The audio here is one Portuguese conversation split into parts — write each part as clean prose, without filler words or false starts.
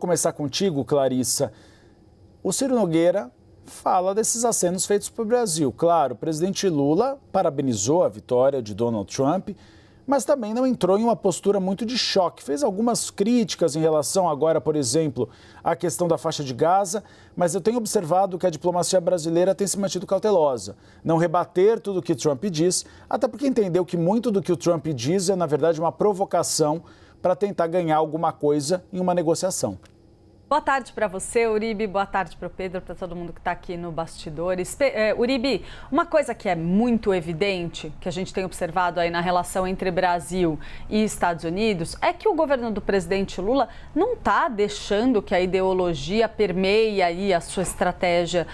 Começar contigo, Clarissa. O Ciro Nogueira fala desses acenos feitos para o Brasil. Claro, o presidente Lula parabenizou a vitória de Donald Trump, mas também não entrou em uma postura muito de choque. Fez algumas críticas em relação agora, por exemplo, à questão da faixa de Gaza, mas eu tenho observado que a diplomacia brasileira tem se mantido cautelosa. Não rebater tudo o que Trump diz, até porque entendeu que muito do que o Trump diz é, na verdade, uma provocação para tentar ganhar alguma coisa em uma negociação. Boa tarde para você, Uribe. Boa tarde para o Pedro, para todo mundo que está aqui no Bastidores. Uribe, uma coisa que é muito evidente, que a gente tem observado aí na relação entre Brasil e Estados Unidos, é que o governo do presidente Lula não está deixando que a ideologia permeie aí a sua estratégia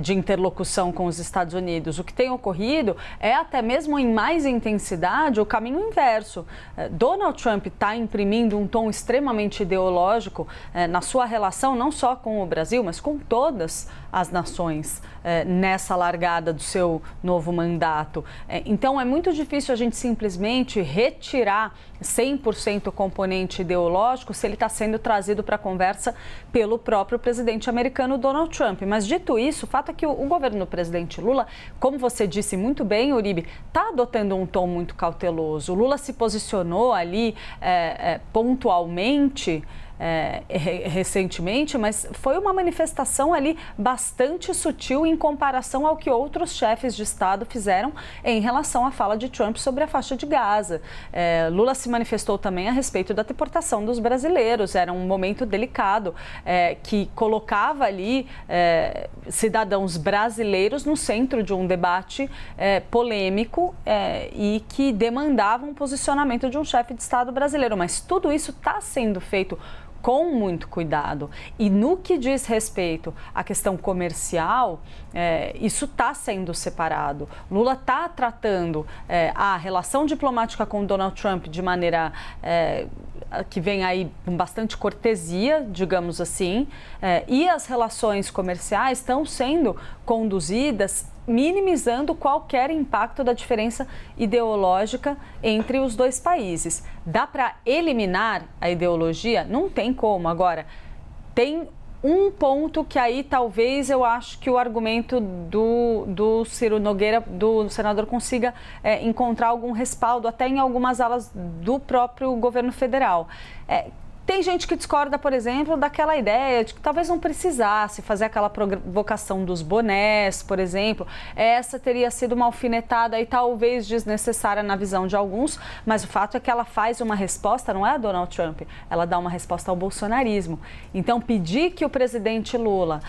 de interlocução com os Estados Unidos. O que tem ocorrido é, até mesmo em mais intensidade, o caminho inverso. Donald Trump está imprimindo um tom extremamente ideológico na sua relação não só com o Brasil, mas com todas as nações nessa largada do seu novo mandato. Então é muito difícil a gente simplesmente retirar 100% o componente ideológico se ele está sendo trazido para a conversa pelo próprio presidente americano Donald Trump. Mas dito isso, o fato é que o governo do presidente Lula, como você disse muito bem, Uribe, está adotando um tom muito cauteloso. O Lula se posicionou ali pontualmente recentemente, mas foi uma manifestação ali bastante sutil em comparação ao que outros chefes de Estado fizeram em relação à fala de Trump sobre a faixa de Gaza. Lula se manifestou também a respeito da deportação dos brasileiros. Era um momento delicado que colocava ali cidadãos brasileiros no centro de um debate polêmico e que demandava um posicionamento de um chefe de Estado brasileiro. Mas tudo isso está sendo feito com muito cuidado. E no que diz respeito à questão comercial, isso está sendo separado. Lula está tratando a relação diplomática com Donald Trump de maneira que vem aí com bastante cortesia, digamos assim, e as relações comerciais estão sendo conduzidas minimizando qualquer impacto da diferença ideológica entre os dois países. Dá para eliminar a ideologia? Não tem como. Agora, tem um ponto que aí talvez eu acho que o argumento do Ciro Nogueira, do senador, consiga encontrar algum respaldo até em algumas alas do próprio governo federal. Tem gente que discorda, por exemplo, daquela ideia de que talvez não precisasse fazer aquela provocação dos bonés, por exemplo. Essa teria sido uma alfinetada e talvez desnecessária na visão de alguns, mas o fato é que ela faz uma resposta, não é a Donald Trump, ela dá uma resposta ao bolsonarismo. Então, pedir que o presidente Lula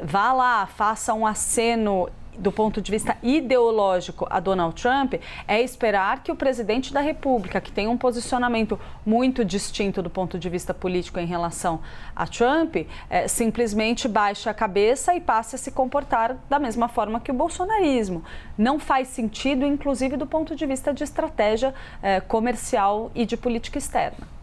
vá lá, faça um aceno do ponto de vista ideológico a Donald Trump, é esperar que o presidente da República, que tem um posicionamento muito distinto do ponto de vista político em relação a Trump, simplesmente baixe a cabeça e passe a se comportar da mesma forma que o bolsonarismo. Não faz sentido, inclusive do ponto de vista de estratégia comercial e de política externa.